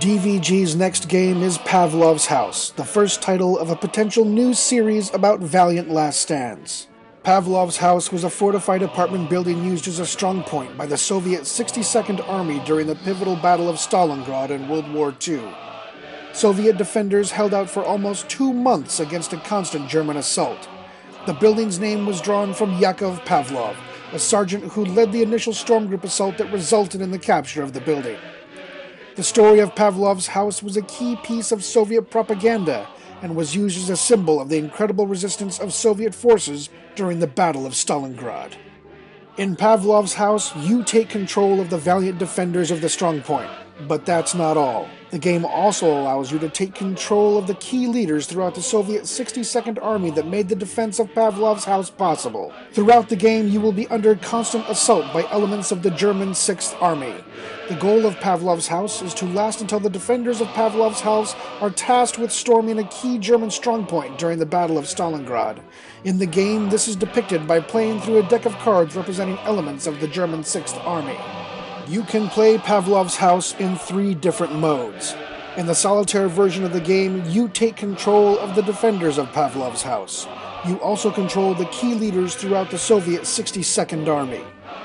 DVG's next game is Pavlov's House, the first title of a potential new series about valiant last stands. Pavlov's House was a fortified apartment building used as a strongpoint by the Soviet 62nd Army during the pivotal Battle of Stalingrad in World War II. Soviet defenders held out for almost 2 months against a constant German assault. The building's name was drawn from Yakov Pavlov, a sergeant who led the initial storm group assault that resulted in the capture of the building. The story of Pavlov's House was a key piece of Soviet propaganda and was used as a symbol of the incredible resistance of Soviet forces during the Battle of Stalingrad. In Pavlov's House, you take control of the valiant defenders of the strongpoint. But that's not all. The game also allows you to take control of the key leaders throughout the Soviet 62nd Army that made the defense of Pavlov's House possible. Throughout the game, you will be under constant assault by elements of the German 6th Army. The goal of Pavlov's House is to last until the defenders of Pavlov's House are tasked with storming a key German strongpoint during the Battle of Stalingrad. In the game, this is depicted by playing through a deck of cards representing elements of the German 6th Army. You can play Pavlov's House in 3 different modes. In the solitaire version of the game, you take control of the defenders of Pavlov's House. You also control the key leaders throughout the Soviet 62nd Army.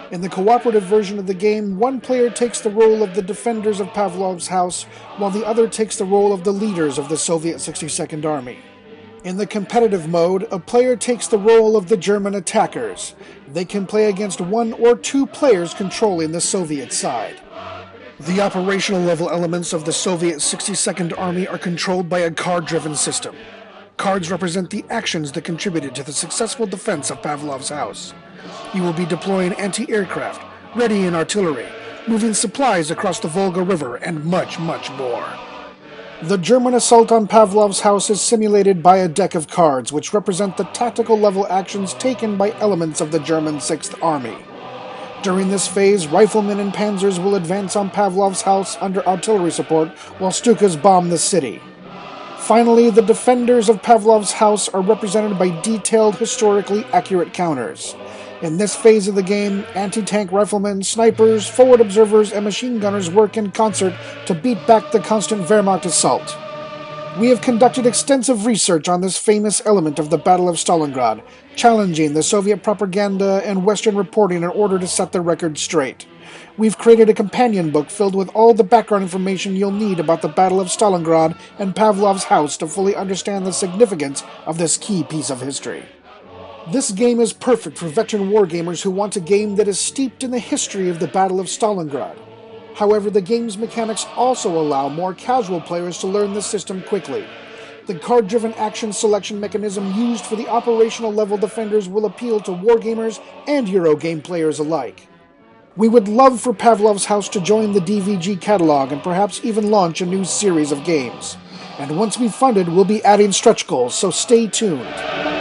In the cooperative version of the game, one player takes the role of the defenders of Pavlov's House, while the other takes the role of the leaders of the Soviet 62nd Army. In the competitive mode, a player takes the role of the German attackers. They can play against 1 or 2 players controlling the Soviet side. The operational level elements of the Soviet 62nd Army are controlled by a card-driven system. Cards represent the actions that contributed to the successful defense of Pavlov's House. You will be deploying anti-aircraft, readying artillery, moving supplies across the Volga River, and much, much more. The German assault on Pavlov's House is simulated by a deck of cards, which represent the tactical level actions taken by elements of the German 6th Army. During this phase, riflemen and panzers will advance on Pavlov's House under artillery support, while Stukas bomb the city. Finally, the defenders of Pavlov's House are represented by detailed, historically accurate counters. In this phase of the game, anti-tank riflemen, snipers, forward observers, and machine gunners work in concert to beat back the constant Wehrmacht assault. We have conducted extensive research on this famous element of the Battle of Stalingrad, challenging the Soviet propaganda and Western reporting in order to set the record straight. We've created a companion book filled with all the background information you'll need about the Battle of Stalingrad and Pavlov's House to fully understand the significance of this key piece of history. This game is perfect for veteran wargamers who want a game that is steeped in the history of the Battle of Stalingrad. However, the game's mechanics also allow more casual players to learn the system quickly. The card-driven action selection mechanism used for the operational level defenders will appeal to wargamers and Eurogame players alike. We would love for Pavlov's House to join the DVG catalog and perhaps even launch a new series of games. And once we've funded, we'll be adding stretch goals, so stay tuned.